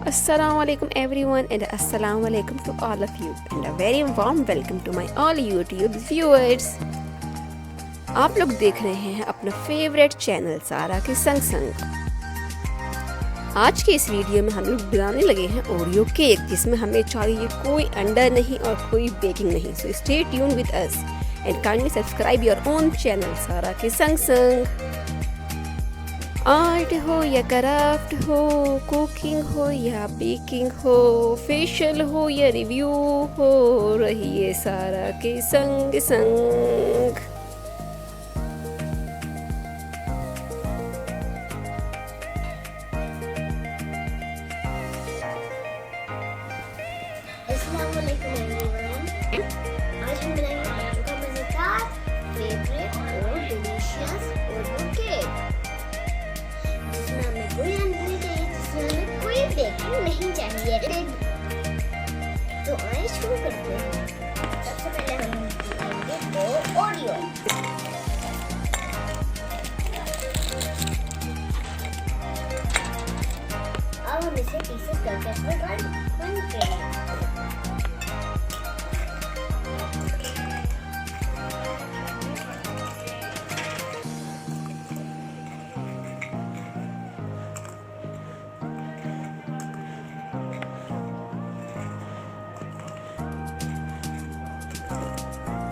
Assalamualaikum everyone and assalamualaikum to all of you and a very warm welcome to my all YouTube viewers। आप लोग देख रहे हैं अपना फेवरेट चैनल सारा के संग संग। आज के इस वीडियो में हम लोग बनाने लगे हैं ओरियो केक, जिसमें हमें चाहिए कोई अंडा नहीं और कोई बेकिंग नहीं। So stay tune with us and kindly subscribe your own channel सारा के संग संग। आर्ट हो या क्राफ्ट हो, कुकिंग हो या बेकिंग हो, फेशियल हो या रिव्यू हो, रहिए सारा के संग संग। अस्सलामुअलैकुम एवरीवन। आज हम बनाएंगे आपका मज़ेदार फेवरेट और डिलीशियस ओरियो केक, जिसमें हमें कोई अंडा नहीं चाहिए, जिसमें हमें कोई बेकिंग नहीं चाहिए। तो आइए शुरू करते हैं। सबसे पहले हम लेंगे दो ओरियो। अब हम इसे पीसेस करके इसमें बंद करेंगे।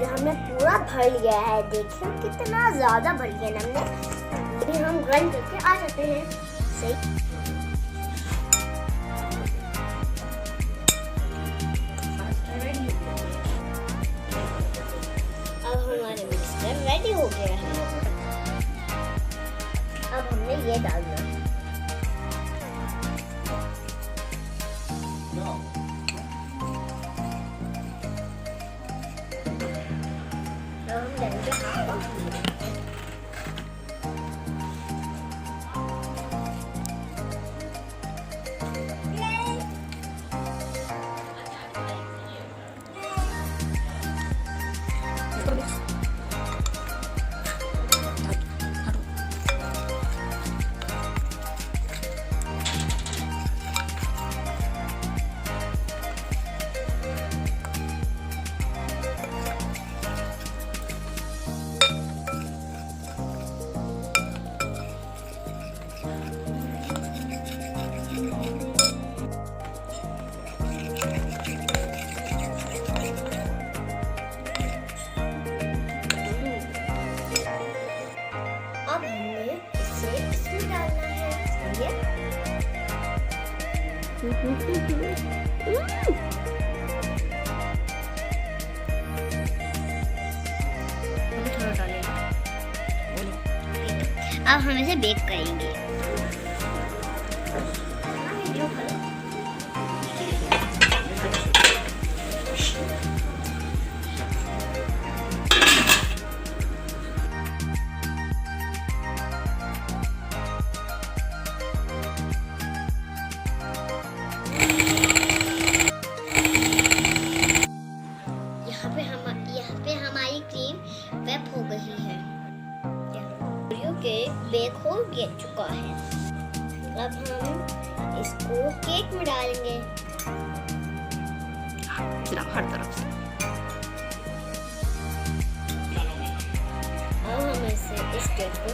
हमने पूरा भर लिया है, देखिए कितना ज्यादा भर लिया हमने। अभी हम ग्राइंड करके आ जाते हैं। सही, अब हमारा मिक्सचर रेडी हो गया है। अब हमने ये डालना है। हम डालेंगे हाफ कप। अब हमें इसे इसमें डालना है। सही है। अब हम इसे बेक करेंगे। यहाँ पे हमारी क्रीम वेप हो गई है। ओरियो केक बेक हो चुका है। अब हम इसको केक में डालेंगे। हर तरफ से अब हम इस केक को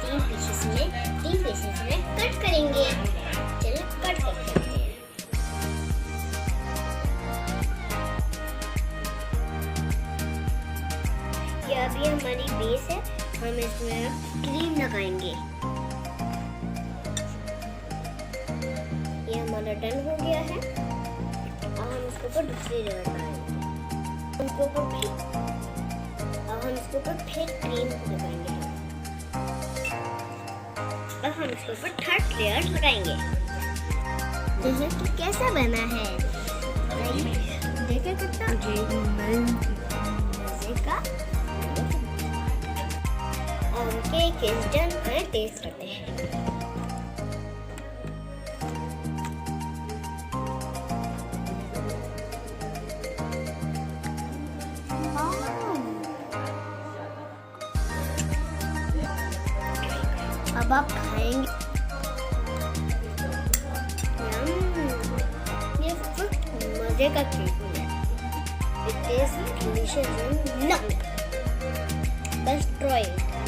तीन पीसेस में कट करेंगे। चलो कट करते हैं। ये अभी हमारी बेस है, हम इसमें क्रीम लगाएंगे। ये हमारा डन हो गया है। अब हम इसके ऊपर दूसरी लेयर लगाएंगे। अब हम इसके ऊपर फिर क्रीम लगाएंगे। अब हम इसके ऊपर थर्ड लेयर लगाएंगे। देखिए कि कैसा बना है। देखिए कितना मजे का। और केक इज डन। टेस्ट करते हैं। अब आप खाएंगे। बर्थडे का केक बनाएंगे। It is delicious and yummy. Let's try it.